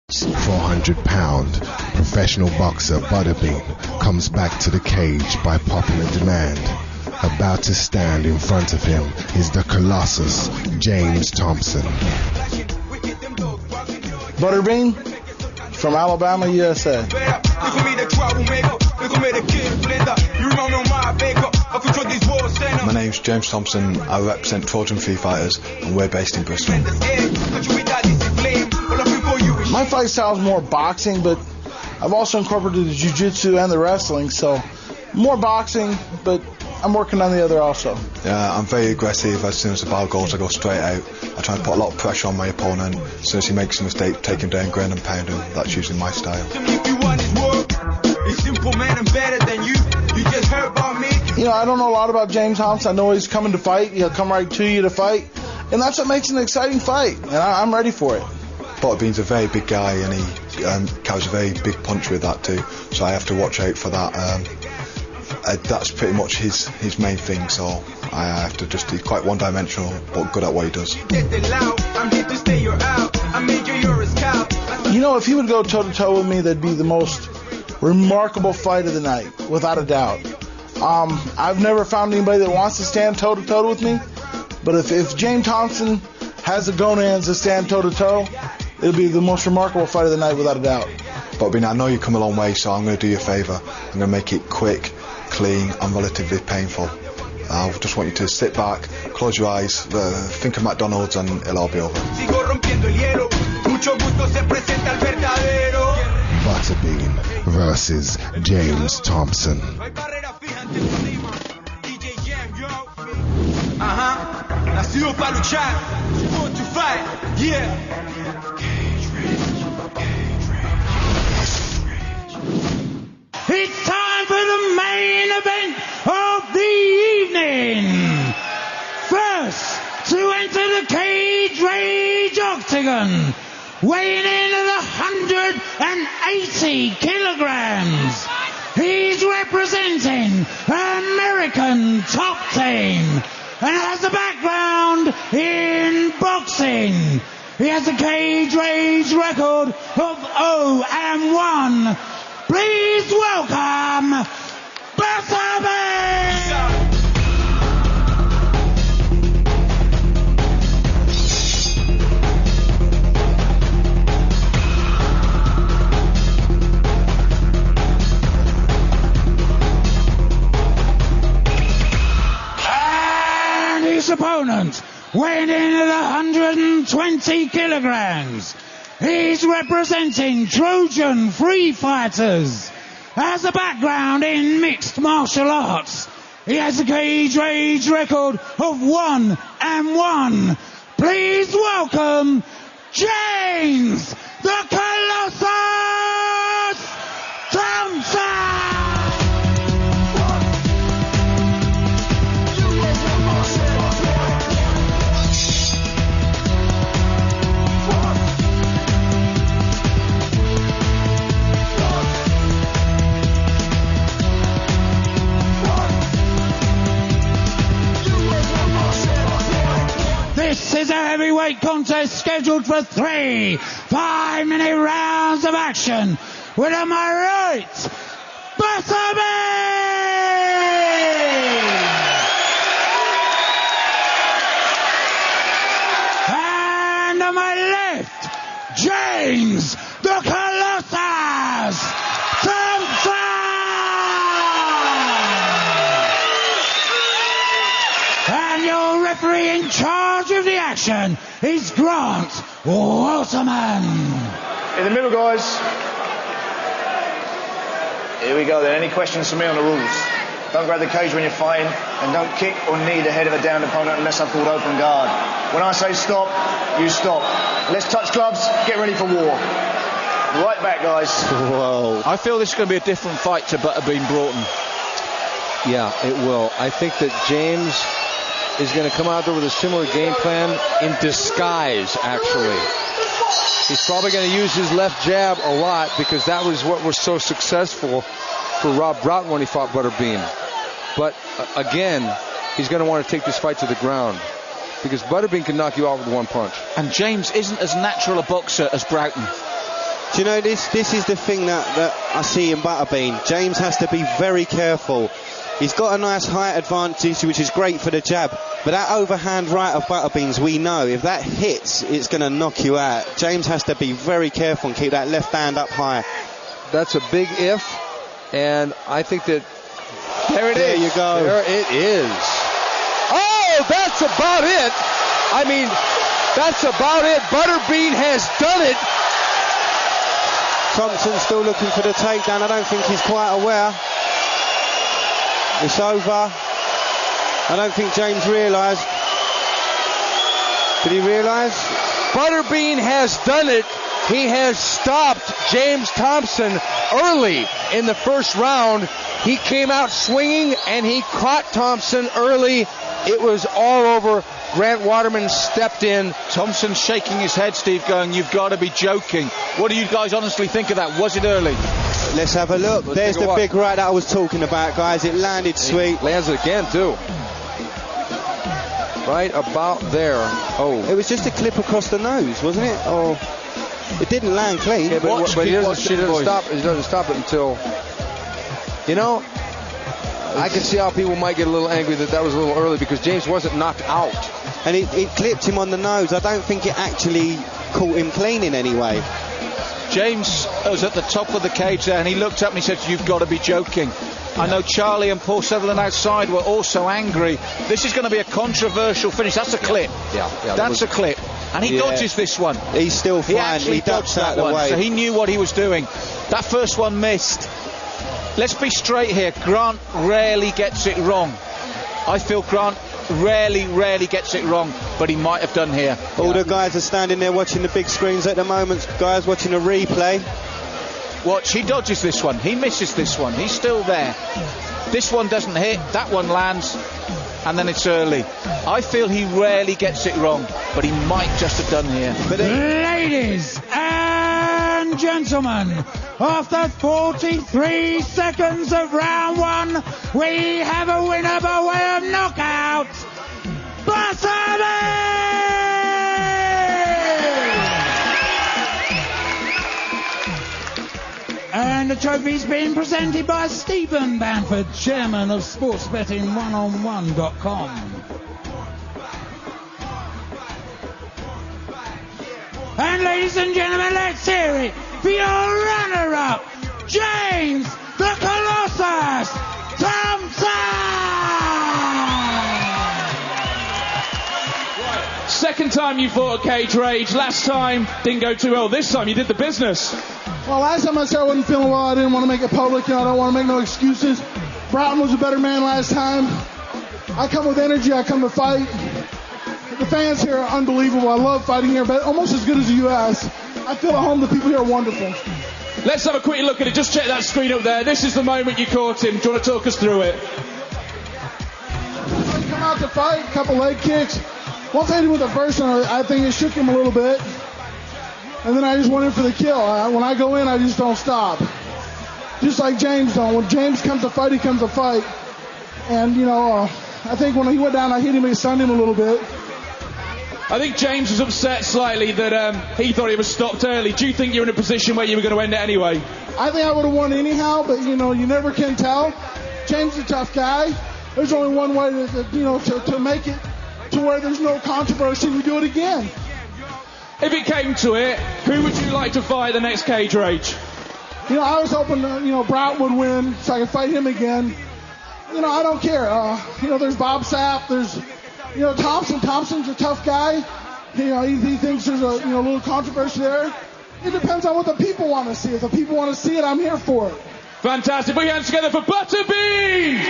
400-pound professional boxer Butterbean comes back to the cage by popular demand. About to stand in front of him is the Colossus, James Thompson. Butterbean from Alabama, USA. My name's James Thompson. I represent Trojan Free Fighters and we're based in Bristol. My fight style is more boxing, but I've also incorporated the jiu-jitsu and the wrestling, so more boxing, but I'm working on the other also. Yeah, I'm very aggressive. As soon as the bell goes, I go straight out. I try and put a lot of pressure on my opponent. As soon as he makes a mistake, take him down, ground and pound him. That's usually my style. You know, I don't know a lot about James Thompson. I know he's coming to fight. He'll come right to you to fight. And that's what makes an exciting fight. And I'm ready for it. Butterbean's a very big guy and he carries a very big punch with that too. So I have to watch out for that. That's pretty much his main thing. So I have to just, he's quite one-dimensional but good at what he does. You know, if he would go toe-to-toe with me, that'd be the most remarkable fight of the night, without a doubt. I've never found anybody that wants to stand toe-to-toe with me, but if James Thompson has the gonads to stand toe-to-toe, it'll be the most remarkable fight of the night, without a doubt. Butterbean, I know you've come a long way, so I'm going to do you a favour. I'm going to make it quick, clean and relatively painful. I just want you to sit back, close your eyes, think of McDonald's and it'll all be over. Butterbean versus James Thompson. Nacido para luchar, born to fight, yeah. It's time for the main event of the evening. First, to enter the Cage Rage Octagon, weighing in at 180 kilograms. He's representing American Top Team and has a background in boxing. He has a Cage Rage record of 0-1. Please welcome BUTTERBEAN! And his opponent, weighing in at 120 kilograms. He's representing Trojan Free Fighters. Has a background in mixed martial arts. He has a Cage Rage record of 1-1. Please welcome James the Colossus Thompson! This is a heavyweight contest scheduled for 3 5-minute rounds of action. With, am I right, BUTTERBEAN! And on my left, James the Colossus Thompson! And your referee in charge of the action is Grant Waterman. In the middle, guys. Here we go then. Any questions for me on the rules? Don't grab the cage when you're fighting, and don't kick or knee the head of a downed opponent unless I've called open guard. When I say stop, you stop. Let's touch gloves, get ready for war. Right back, guys. Whoa. I feel this is going to be a different fight to Butterbean Broughton. Yeah, it will. I think that James is going to come out there with a similar game plan in disguise, actually. He's probably going to use his left jab a lot because that was what was so successful for Rob Broughton when he fought Butterbean. But again, he's going to want to take this fight to the ground because Butterbean can knock you out with one punch. And James isn't as natural a boxer as Broughton. Do you know, this is the thing that I see in Butterbean. James has to be very careful. He's got a nice height advantage, which is great for the jab, but that overhand right of Butterbean's, we know, if that hits, it's going to knock you out. James has to be very careful and keep that left hand up high. That's a big if, and I think that... There it is. There you go. There it is. Oh, that's about it. I mean, that's about it. Butterbean has done it. Thompson still looking for the takedown. I don't think he's quite aware. It's over. I don't think James realised. Did he realise? Butterbean has done it. He has stopped James Thompson early in the first round. He came out swinging and he caught Thompson early. It was all over. Grant Waterman stepped in. Thompson shaking his head, Steve, going, "You've got to be joking." What do you guys honestly think of that? Was it early? Let's have a look. There's the big right that I was talking about, guys. It landed sweet. Lands it again, too. Right about there. Oh. It was just a clip across the nose, wasn't it? Oh. It didn't land clean. Yeah, but he doesn't stop it until... You know, I can see how people might get a little angry that was a little early because James wasn't knocked out. And it clipped him on the nose. I don't think it actually caught him clean in any way. James was at the top of the cage there and he looked up and he said, "You've got to be joking." I know Charlie and Paul Sutherland outside were also angry. This is going to be a controversial finish. That's a clip. Yeah, that's a clip. And he dodges this one. He's still fine. He actually dodged that one. Way. So he knew what he was doing. That first one missed. Let's be straight here. Grant rarely gets it wrong. I feel Grant rarely gets it wrong, but he might have done here. All the guys are standing there watching the big screens at the moment. Guys watching a replay. Watch, he dodges this one. He misses this one. He's still there. This one doesn't hit. That one lands. And then it's early. I feel he rarely gets it wrong, but he might just have done here. Ladies and gentlemen, after 43 seconds of round one, we have a winner by way of knockout. Butterbean! And the trophy's been presented by Stephen Banford, chairman of sportsbetting1on1.com. And ladies and gentlemen, let's hear it for your runner-up, James the Colossus Thompson! Second time you fought at Cage Rage. Last time didn't go too well. This time you did the business. Well, last time I said I wasn't feeling well. I didn't want to make it public. I don't want to make no excuses. Broughton was a better man last time. I come with energy. I come to fight. The fans here are unbelievable. I love fighting here, but almost as good as the U.S. I feel at home. The people here are wonderful. Let's have a quick look at it. Just check that screen up there. This is the moment you caught him. Do you want to talk us through it? Come out to fight. A couple leg kicks. Once I hit him with the first one, I think it shook him a little bit. And then I just went in for the kill. When I go in, I just don't stop. Just like James don't. When James comes to fight, he comes to fight. And, you know, I think when he went down, I hit him, it stunned him a little bit. I think James was upset slightly that he thought he was stopped early. Do you think you're in a position where you were going to end it anyway? I think I would have won anyhow, but, you know, you never can tell. James is a tough guy. There's only one way to make it to where there's no controversy. We do it again. If it came to it, who would you like to fight the next Cage Rage? You know, I was hoping, Broughton would win so I could fight him again. You know, I don't care. There's Bob Sapp. There's, Thompson. Thompson's a tough guy. He thinks there's a little controversy there. It depends on what the people want to see. If the people want to see it, I'm here for it. Fantastic. Put your hands together for Butterbean!